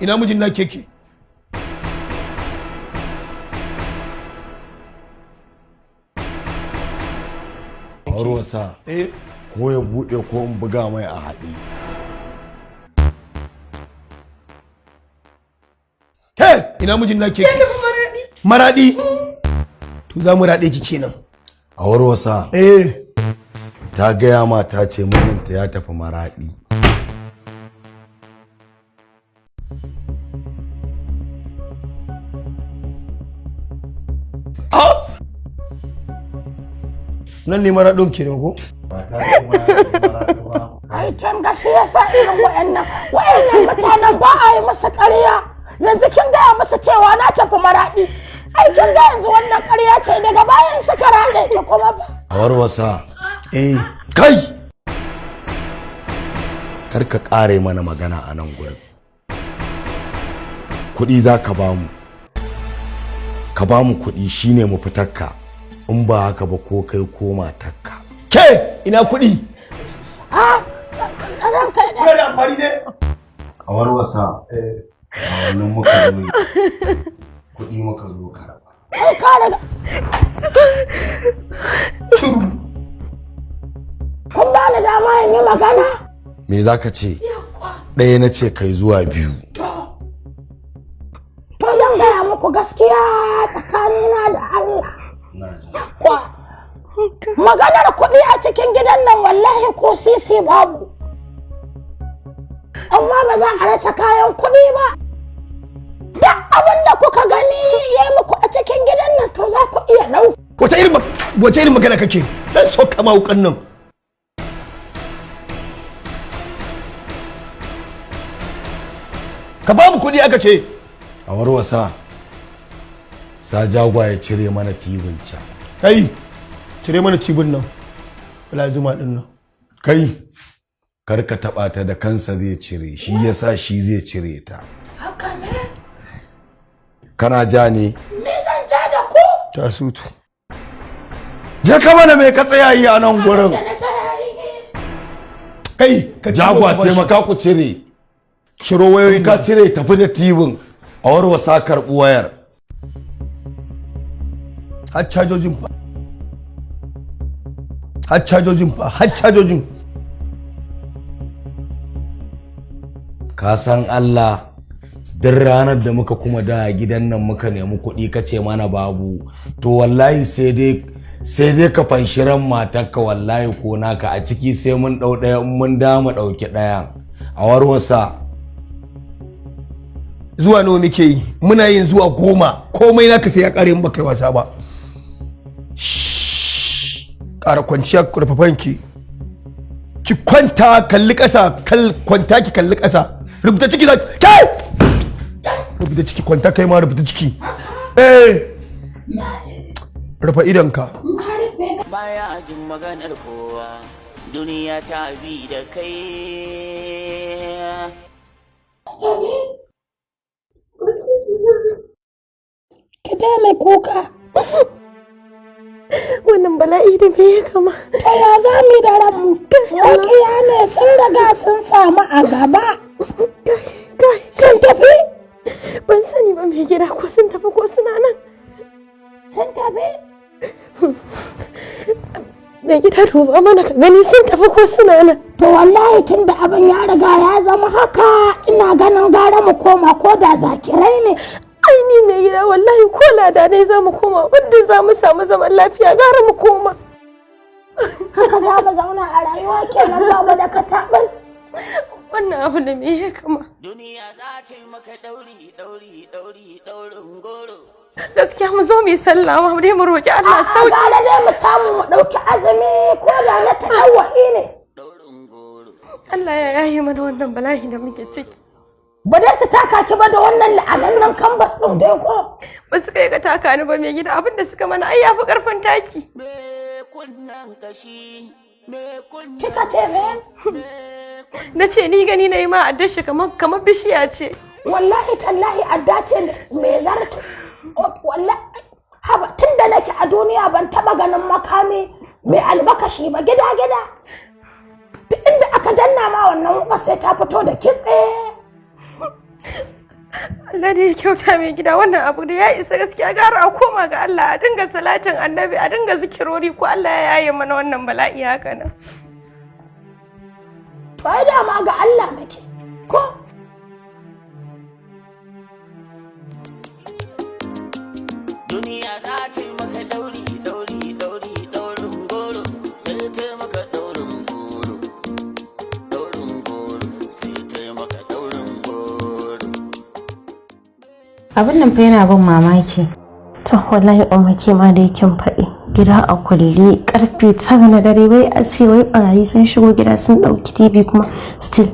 ina mijin na keke. Warwasa ko ya bude ko in buga mai a haɗe. Ina mijin na keke. Maradi. To za mu raɗe ki kenan. A Warwasa ta gaya ma ta ce mijinta ya tafi Maradi. Nan ne Maradin kenan ko? Ai can gashi yasa irin wayannan mutanen ba a yi masa ƙarya. Yanzu kin gaya masa cewa na tafi Maradi. Ai kin ga yanzu wannan ƙarya ce daga bayan suka rade ta kuma ba. A Warwasa kai kar ka ƙare mana magana a nan gurin. Kuɗi za ka ba mu. Ka ba mu kuɗi shine mu fitarka. In ba haka ba ko kai ko matarka. Ina kuɗi. Ranka da amfani ne. A Warwasa a wannan muka zo kuɗi muka zo karaba. Ai ka daga. Kun ba ni dama in yi magana? Me za ka ce? Ɗaya na ce kai zuwa biyu. To zan gaya muku gaskiya tsakanina da Allah. Maganar kuɗi a cikin gidan nan wallahi ko sisi babu. Amma ba za a rasa kayan kuɗi ba. Duk abin da kuka gani ya muku a cikin gidan nan to za ku iya ɗau. Wace irin magana kake? Zan so kama wukan nan. Ka ba mu kuɗi aka ce. A Warwasa sa jagwa ya cire mana tibin can. Kai cire mana tibin nan. Lazima din nan. Kai kar ka taba ta da kansa zai cire shi yasa shi zai cire ta. Haka ne? Kana ja ne? Me zan ja da ku? Ta sutu. Je ka mana me ka tsaya yi a nan gurin. Kai ka jagwa taimaka ku cire. Shiro wayoyin ka cire tafi da tibin. A Warwasa karɓi wayar. Har cajojin fa. Har cajojin. Ka san Allah duk ranar da muka kuma da gidan nan muka nemi kuɗi ka ce mana babu to wallahi sai dai ka fanshiran matarka wallahi ko naka a ciki sai mun ɗau ɗaya in mun dama ɗauki ɗayan. A Warwasa zuwa nawa muke yi? Muna yin zuwa 10 komai naka sai ya kare in baka yi wasa ba. Ƙara kwanciya kurfafanki ki kwanta kalli ƙasa kwanta ki kalli ƙasa rubuta ciki za kai rubuta ciki kwanta kai ma rubuta ciki rufa idanka. Baya jin maganar kowa duniya ta bi da kai. Ki mai kuka. Wannan bala'i da me ya kama? To ya za mu da ranmu? Makiya ne sun riga sun samu a gaba. Sun tafi? Ban sani ba mai gida ko sun tafi ko suna nan. Sun tafi? Mai gida duba mana ka gani sun tafi ko suna nan. To wallahi tun da abin ya riga ya zama haka ina ganin gara mu koma ko da zakirai ne. Ai ni mai gida wallahi ko lada ne za mu koma wanda za mu samu zaman lafiya gara mu koma. Haka za mu zauna a rayuwa kenan ba mu da katabas. Wannan abu da me ya kama? Duniya za ta yi maka daurin goro. Gaskiya mu zo mu yi sallah mu dai mu roki Allah sauki. Gala dai mu samu mu dauki azumi ko da na tawwahi ne. Daurin goro. Allah ya yaye mana wannan bala'i da muke ciki. Ba dai su taka ki ba da wannan la'anannan kambas ɗin dai ko? Ba su kai ga taka ni ba mai gida abin da suka mana ai yafi karfin taki. Me kunnan kashi, me kunnan. Kika ce me? Na ce ni gani na yi ma addar shi kamar bishiya ce. Wallahi tallahi adda ce mai zarto. Wallahi haba tunda nake a duniya ban taba ganin makami mai albakashi ba gida. Duk inda aka danna ma wannan wuka sai ta fito da kitse. Allah ne ya kyauta mai gida, wannan abu da ya isa gaskiya, gara a koma ga Allah, a dinga salatin annabi, a dinga zikirori, ko Allah ya yaye mana wannan bala'i haka nan. To ai dama ga Allah nake ko duniya za ta yi maka daurin goro, sai ta yi maka daurin goro, sai ta yi maka daurin goro. Abin nan fa yana bin mamaki. To wallahi umaki ma da yakin faɗi, gida a kulle karfe 9 na dare, wai a ce wai barayi sun shigo gida sun ɗauki TV kuma still